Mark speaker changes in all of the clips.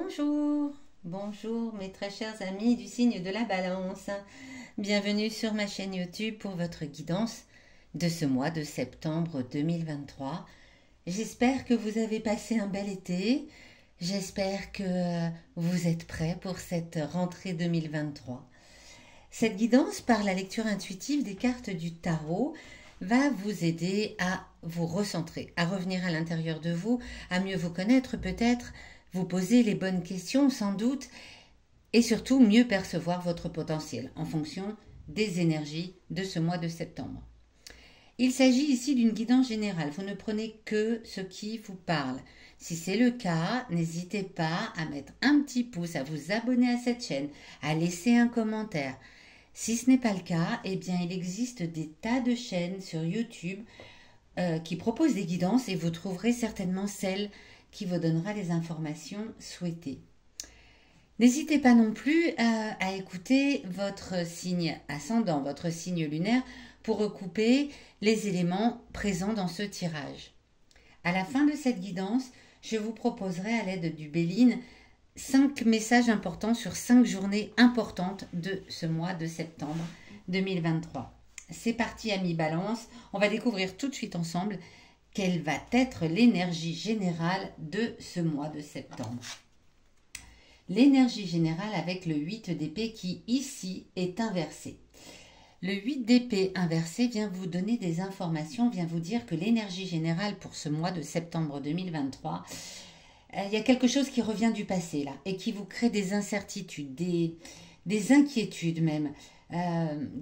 Speaker 1: Bonjour, bonjour mes très chers amis du signe de la balance. Bienvenue sur ma chaîne YouTube pour votre guidance de ce mois de septembre 2023. J'espère que vous avez passé un bel été. J'espère que vous êtes prêts pour cette rentrée 2023. Cette guidance par la lecture intuitive des cartes du tarot va vous aider à vous recentrer, à revenir à l'intérieur de vous, à mieux vous connaître peut-être, vous poser les bonnes questions sans doute et surtout mieux percevoir votre potentiel en fonction des énergies de ce mois de septembre. Il s'agit ici d'une guidance générale, vous ne prenez que ce qui vous parle. Si c'est le cas, n'hésitez pas à mettre un petit pouce, à vous abonner à cette chaîne, à laisser un commentaire. Si ce n'est pas le cas, eh bien il existe des tas de chaînes sur YouTube qui proposent des guidances et vous trouverez certainement celle qui vous donnera les informations souhaitées. N'hésitez pas non plus à écouter votre signe ascendant, votre signe lunaire, pour recouper les éléments présents dans ce tirage. À la fin de cette guidance, je vous proposerai à l'aide du Béline 5 messages importants sur 5 journées importantes de ce mois de septembre 2023. C'est parti, amis Balance. On va découvrir tout de suite ensemble quelle va être l'énergie générale de ce mois de septembre. L'énergie générale avec le 8 d'épée qui ici est inversé. Le 8 d'épée inversé vient vous donner des informations, vient vous dire que l'énergie générale pour ce mois de septembre 2023, il y a quelque chose qui revient du passé là et qui vous crée des incertitudes, des inquiétudes même.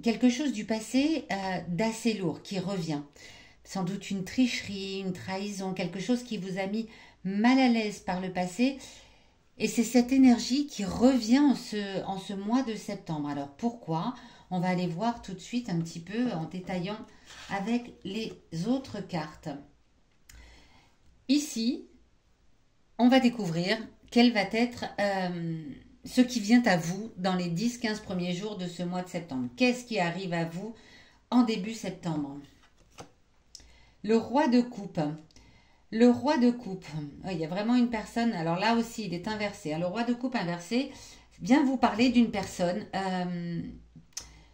Speaker 1: Quelque chose du passé d'assez lourd qui revient. Sans doute une tricherie, une trahison, quelque chose qui vous a mis mal à l'aise par le passé. Et c'est cette énergie qui revient en ce mois de septembre. Alors pourquoi? On va aller voir tout de suite un petit peu en détaillant avec les autres cartes. Ici, on va découvrir quel va être ce qui vient à vous dans les 10-15 premiers jours de ce mois de septembre. Qu'est-ce qui arrive à vous en début septembre? Le roi de coupe. Le roi de coupe. Il y a vraiment une personne. Alors là aussi, il est inversé. Le roi de coupe inversé vient vous parler d'une personne.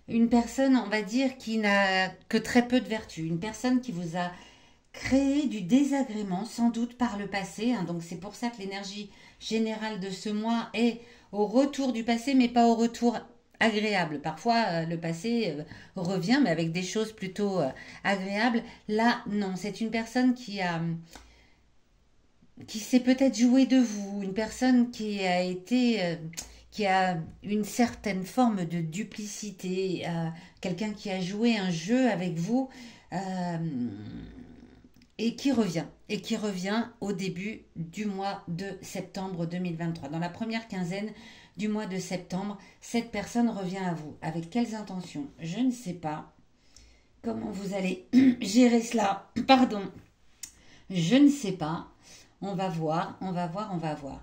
Speaker 1: Une personne, on va dire, qui n'a que très peu de vertu. Une personne qui vous a créé du désagrément, sans doute par le passé. Donc c'est pour ça que l'énergie générale de ce mois est au retour du passé, mais pas au retour agréable. Parfois, le passé revient, mais avec des choses plutôt agréables. Là, non, c'est une personne qui s'est peut-être jouée de vous, une personne qui a été, qui a une certaine forme de duplicité, quelqu'un qui a joué un jeu avec vous et qui revient au début du mois de septembre 2023. Dans la première quinzaine du mois de septembre, cette personne revient à vous. Avec quelles intentions? Je ne sais pas. Comment vous allez gérer cela? Pardon. Je ne sais pas. On va voir, on va voir, on va voir.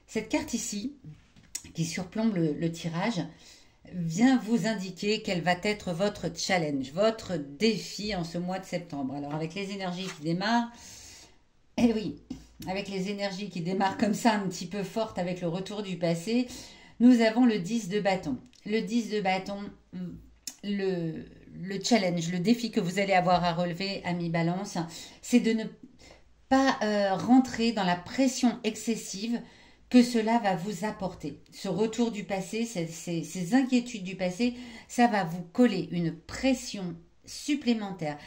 Speaker 1: Cette carte ici, qui surplombe le tirage, vient vous indiquer quel va être votre challenge, votre défi en ce mois de septembre. Alors avec les énergies qui démarrent, eh oui, avec les énergies qui démarrent comme ça un petit peu fortes avec le retour du passé, nous avons le 10 de bâton. Le 10 de bâton, le challenge, le défi que vous allez avoir à relever, amis Balance, c'est de ne pas rentrer dans la pression excessive que cela va vous apporter. Ce retour du passé, ces inquiétudes du passé, ça va vous coller une pression supplémentaire.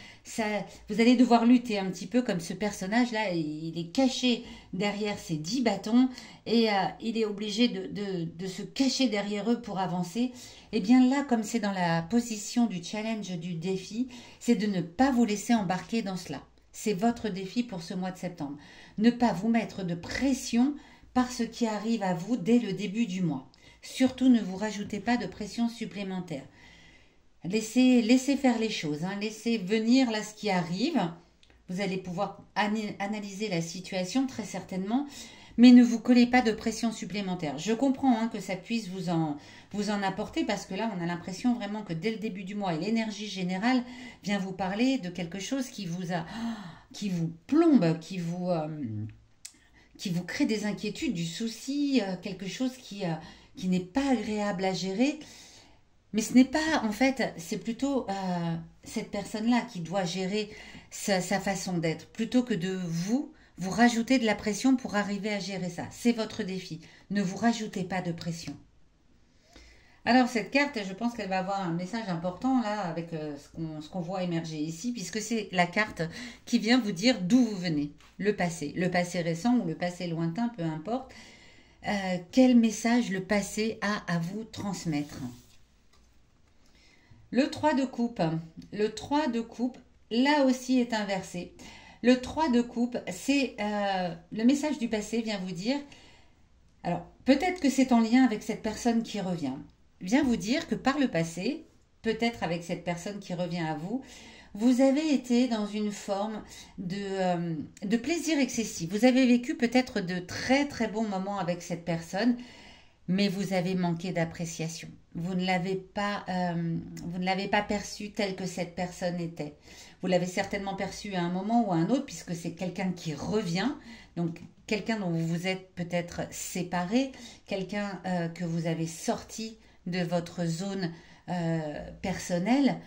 Speaker 1: Vous allez devoir lutter un petit peu comme ce personnage-là, il est caché derrière ses 10 bâtons et il est obligé de se cacher derrière eux pour avancer. Et bien là, comme c'est dans la position du challenge, du défi, c'est de ne pas vous laisser embarquer dans cela. C'est votre défi pour ce mois de septembre. Ne pas vous mettre de pression par ce qui arrive à vous dès le début du mois. Surtout, ne vous rajoutez pas de pression supplémentaire. Laissez faire les choses, laissez venir là ce qui arrive. Vous allez pouvoir analyser la situation très certainement, mais ne vous collez pas de pression supplémentaire. Je comprends que ça puisse vous en apporter parce que là, on a l'impression vraiment que dès le début du mois, et l'énergie générale vient vous parler de quelque chose qui vous plombe, qui vous crée des inquiétudes, du souci, quelque chose qui n'est pas agréable à gérer. Mais ce n'est pas, en fait, c'est plutôt cette personne-là qui doit gérer sa façon d'être, plutôt que de vous rajouter de la pression pour arriver à gérer ça. C'est votre défi. Ne vous rajoutez pas de pression. Alors cette carte, je pense qu'elle va avoir un message important là avec ce qu'on voit émerger ici, puisque c'est la carte qui vient vous dire d'où vous venez, le passé récent ou le passé lointain, peu importe. Quel message le passé a à vous transmettre? Le 3 de coupe. Le 3 de coupe, là aussi est inversé. Le 3 de coupe, c'est le message du passé vient vous dire, alors peut-être que c'est en lien avec cette personne qui revient, vient vous dire que par le passé, peut-être avec cette personne qui revient à vous, vous avez été dans une forme de plaisir excessif. Vous avez vécu peut-être de très très bons moments avec cette personne, mais vous avez manqué d'appréciation. Vous ne l'avez pas perçu tel que cette personne était. Vous l'avez certainement perçu à un moment ou à un autre, puisque c'est quelqu'un qui revient, donc quelqu'un dont vous vous êtes peut-être séparé, quelqu'un que vous avez sorti de votre zone personnelle,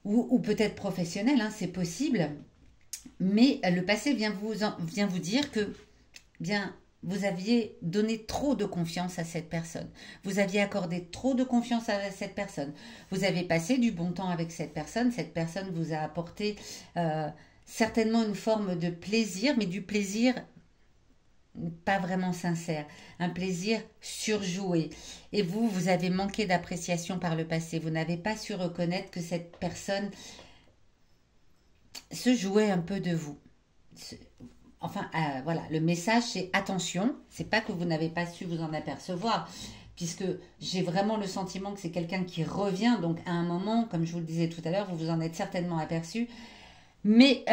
Speaker 1: ou peut-être professionnelle, hein, c'est possible. Mais le passé vient vous dire que bien vous aviez donné trop de confiance à cette personne. Vous aviez accordé trop de confiance à cette personne. Vous avez passé du bon temps avec cette personne. Cette personne vous a apporté certainement une forme de plaisir, mais du plaisir pas vraiment sincère, un plaisir surjoué. Et vous avez manqué d'appréciation par le passé. Vous n'avez pas su reconnaître que cette personne se jouait un peu de vous. Enfin, voilà, le message c'est attention, c'est pas que vous n'avez pas su vous en apercevoir, puisque j'ai vraiment le sentiment que c'est quelqu'un qui revient, donc à un moment, comme je vous le disais tout à l'heure, vous vous en êtes certainement aperçu, mais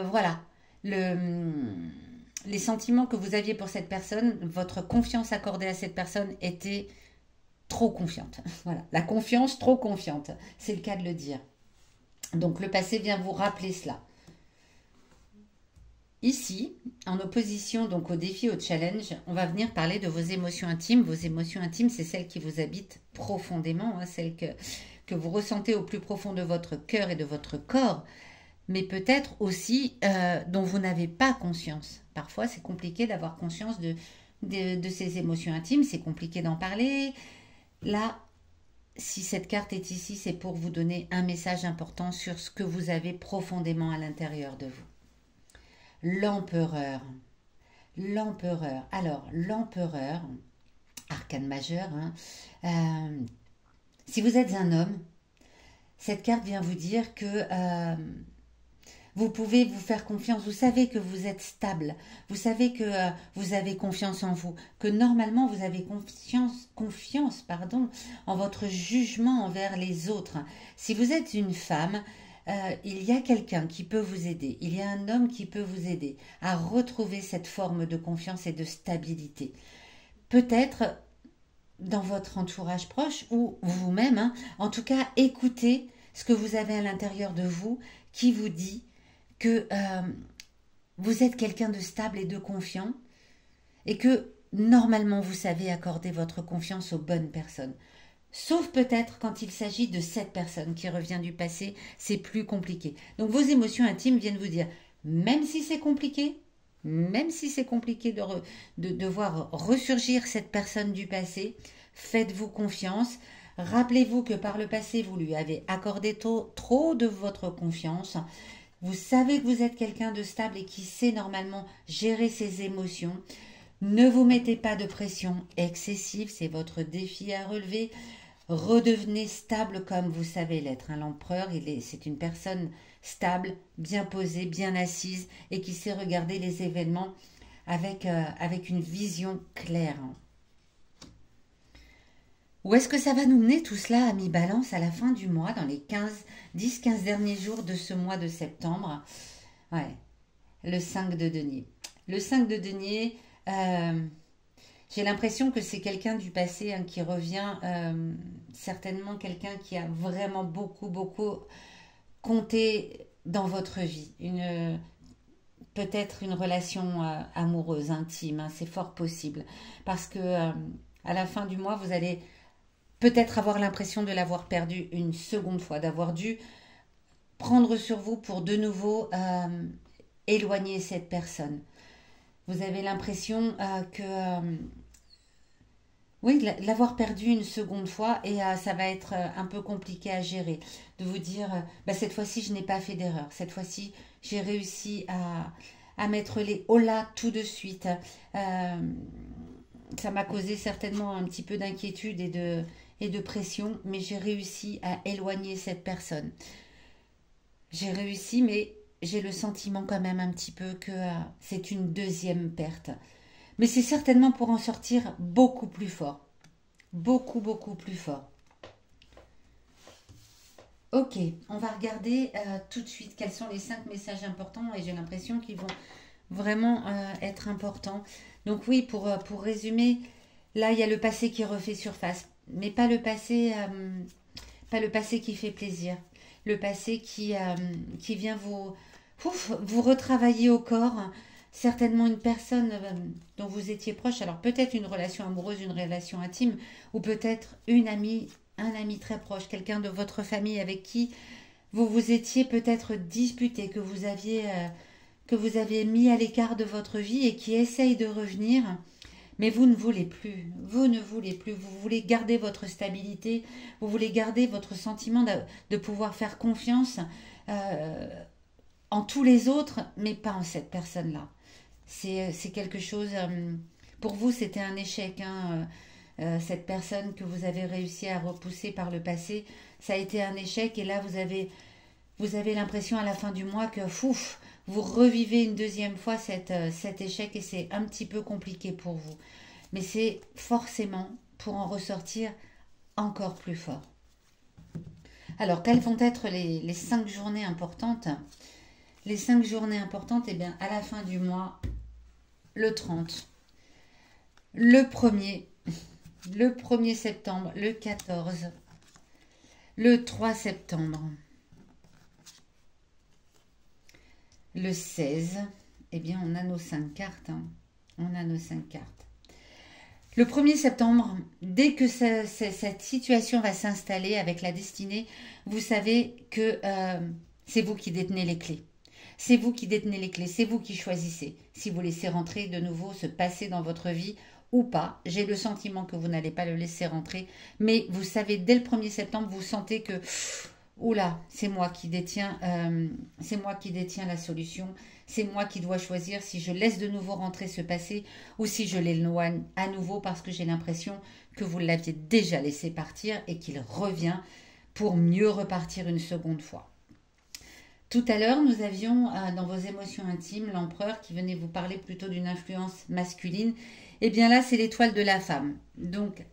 Speaker 1: voilà, les sentiments que vous aviez pour cette personne, votre confiance accordée à cette personne était trop confiante. Voilà, la confiance trop confiante, c'est le cas de le dire. Donc le passé vient vous rappeler cela. Ici, en opposition donc au défi, au challenge, on va venir parler de vos émotions intimes. Vos émotions intimes, c'est celles qui vous habitent profondément, hein, celles que vous ressentez au plus profond de votre cœur et de votre corps, mais peut-être aussi dont vous n'avez pas conscience. Parfois, c'est compliqué d'avoir conscience de ces émotions intimes, c'est compliqué d'en parler. Là, si cette carte est ici, c'est pour vous donner un message important sur ce que vous avez profondément à l'intérieur de vous. L'empereur. L'empereur. Alors, l'empereur, arcane majeur, hein, si vous êtes un homme, cette carte vient vous dire que vous pouvez vous faire confiance. Vous savez que vous êtes stable. Vous savez que vous avez confiance en vous. Que normalement, vous avez confiance en votre jugement envers les autres. Si vous êtes une femme, il y a quelqu'un qui peut vous aider. Il y a un homme qui peut vous aider à retrouver cette forme de confiance et de stabilité. Peut-être dans votre entourage proche ou vous-même. Hein. En tout cas, écoutez ce que vous avez à l'intérieur de vous qui vous dit que vous êtes quelqu'un de stable et de confiant et que normalement vous savez accorder votre confiance aux bonnes personnes. Sauf peut-être quand il s'agit de cette personne qui revient du passé, c'est plus compliqué. Donc vos émotions intimes viennent vous dire, même si c'est compliqué, de voir ressurgir cette personne du passé, faites-vous confiance. Rappelez-vous que par le passé, vous lui avez accordé trop de votre confiance. Vous savez que vous êtes quelqu'un de stable et qui sait normalement gérer ses émotions. Ne vous mettez pas de pression excessive, c'est votre défi à relever. Redevenez stable comme vous savez l'être. L'empereur, c'est une personne stable, bien posée, bien assise et qui sait regarder les événements avec une vision claire. Où est-ce que ça va nous mener tout cela, amis Balance, à la fin du mois, dans les 10-15 derniers jours de ce mois de septembre? Ouais, le 5 de denier. Le 5 de denier, j'ai l'impression que c'est quelqu'un du passé hein, qui revient, certainement quelqu'un qui a vraiment beaucoup compté dans votre vie. peut-être une relation amoureuse, intime, hein, c'est fort possible. Parce que à la fin du mois, vous allez peut-être avoir l'impression de l'avoir perdu une seconde fois, d'avoir dû prendre sur vous pour de nouveau éloigner cette personne. Vous avez l'impression oui, l'avoir perdu une seconde fois et ça va être un peu compliqué à gérer. De vous dire, bah, cette fois-ci, je n'ai pas fait d'erreur. Cette fois-ci, j'ai réussi à mettre les holà tout de suite. Euh, Ça m'a causé certainement un petit peu d'inquiétude et de pression, mais j'ai réussi à éloigner cette personne. J'ai réussi, mais j'ai le sentiment quand même un petit peu que c'est une deuxième perte. Mais c'est certainement pour en sortir beaucoup plus fort. Beaucoup, beaucoup plus fort. Ok, on va regarder tout de suite quels sont les 5 messages importants et j'ai l'impression qu'ils vont vraiment être importants. Donc oui, pour résumer, là il y a le passé qui refait surface, mais pas le passé qui fait plaisir, le passé qui vient vous retravailler au corps. Certainement une personne dont vous étiez proche, alors peut-être une relation amoureuse, une relation intime, ou peut-être une amie, un ami très proche, quelqu'un de votre famille avec qui vous vous étiez peut-être disputé, que vous aviez mis à l'écart de votre vie et qui essaye de revenir, mais vous ne voulez plus. Vous ne voulez plus. Vous voulez garder votre stabilité, vous voulez garder votre sentiment de pouvoir faire confiance en tous les autres, mais pas en cette personne-là. C'est quelque chose. Pour vous, c'était un échec, hein, cette personne que vous avez réussi à repousser par le passé, ça a été un échec et là vous avez l'impression à la fin du mois que fouf, vous revivez une deuxième fois cet échec et c'est un petit peu compliqué pour vous. Mais c'est forcément pour en ressortir encore plus fort. Alors, quelles vont être les 5 journées importantes? Les 5 journées importantes, eh bien, à la fin du mois, le 30, le 1er, le 1er septembre, le 14, le 3 septembre, le 16, eh bien, on a nos 5 cartes. Hein. On a nos 5 cartes. Le 1er septembre, dès que cette situation va s'installer avec la destinée, vous savez que c'est vous qui détenez les clés. C'est vous qui détenez les clés, c'est vous qui choisissez si vous laissez rentrer de nouveau ce passé dans votre vie ou pas. J'ai le sentiment que vous n'allez pas le laisser rentrer, mais vous savez, dès le 1er septembre, vous sentez que oula, c'est moi qui détiens la solution. C'est moi qui dois choisir si je laisse de nouveau rentrer ce passé ou si je l'éloigne à nouveau parce que j'ai l'impression que vous l'aviez déjà laissé partir et qu'il revient pour mieux repartir une seconde fois. Tout à l'heure, nous avions dans vos émotions intimes l'empereur qui venait vous parler plutôt d'une influence masculine. Et bien là, c'est l'étoile de la femme. Donc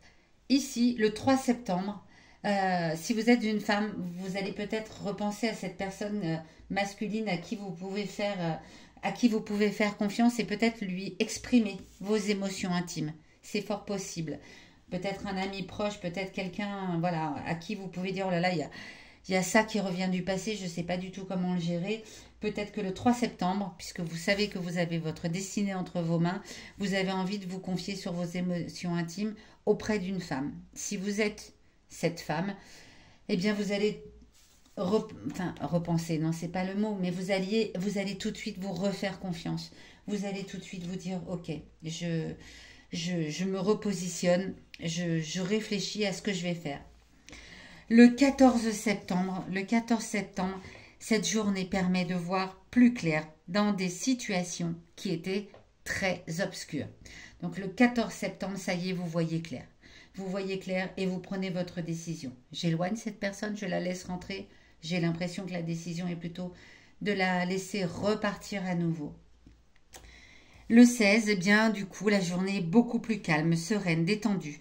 Speaker 1: ici, le 3 septembre, si vous êtes une femme, vous allez peut-être repenser à cette personne masculine à qui vous pouvez faire confiance et peut-être lui exprimer vos émotions intimes. C'est fort possible. Peut-être un ami proche, peut-être quelqu'un, voilà, à qui vous pouvez dire oh là là, il y a ça qui revient du passé, je ne sais pas du tout comment le gérer. Peut-être que le 3 septembre, puisque vous savez que vous avez votre destinée entre vos mains, vous avez envie de vous confier sur vos émotions intimes auprès d'une femme. Si vous êtes cette femme, eh bien vous allez repenser, non c'est pas le mot, mais vous allez tout de suite vous refaire confiance. Vous allez tout de suite vous dire ok, je me repositionne, je réfléchis à ce que je vais faire. Le 14 septembre, cette journée permet de voir plus clair dans des situations qui étaient très obscures. Donc le 14 septembre, ça y est, vous voyez clair. Vous voyez clair et vous prenez votre décision. J'éloigne cette personne, je la laisse rentrer. J'ai l'impression que la décision est plutôt de la laisser repartir à nouveau. Le 16, eh bien, du coup, la journée est beaucoup plus calme, sereine, détendue,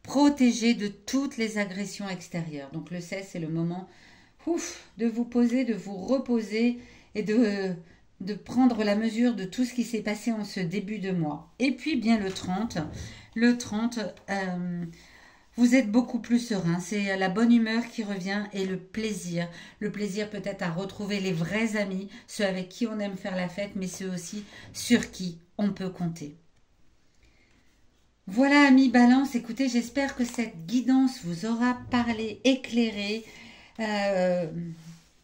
Speaker 1: protégée de toutes les agressions extérieures. Donc le 16, c'est le moment de vous poser, de vous reposer et de prendre la mesure de tout ce qui s'est passé en ce début de mois. Et puis bien le 30,
Speaker 2: Vous êtes beaucoup plus serein, c'est la bonne humeur qui revient et le plaisir. Le plaisir peut-être à retrouver les vrais amis, ceux avec qui on aime faire la fête, mais ceux aussi sur qui on peut compter. Voilà, amis Balance, écoutez, j'espère que cette guidance vous aura parlé, éclairé. Euh,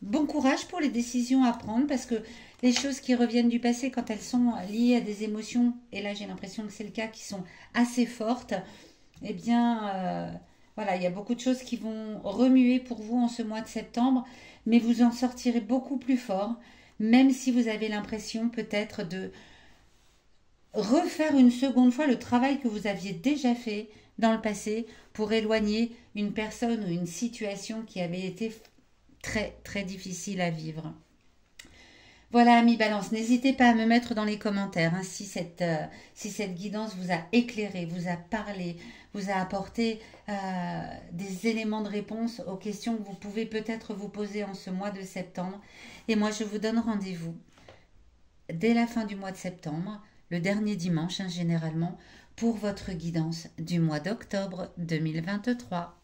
Speaker 2: bon courage pour les décisions à prendre parce que les choses qui reviennent du passé, quand elles sont liées à des émotions, et là j'ai l'impression que c'est le cas, qui sont assez fortes, eh bien, voilà, il y a beaucoup de choses qui vont remuer pour vous en ce mois de septembre, mais vous en sortirez beaucoup plus fort, même si vous avez l'impression peut-être de refaire une seconde fois le travail que vous aviez déjà fait dans le passé pour éloigner une personne ou une situation qui avait été très très difficile à vivre. Voilà, ami Balance, n'hésitez pas à me mettre dans les commentaires hein, si cette guidance vous a éclairé, vous a parlé, vous a apporté des éléments de réponse aux questions que vous pouvez peut-être vous poser en ce mois de septembre. Et moi, je vous donne rendez-vous dès la fin du mois de septembre, le dernier dimanche hein, généralement, pour votre guidance du mois d'octobre 2023.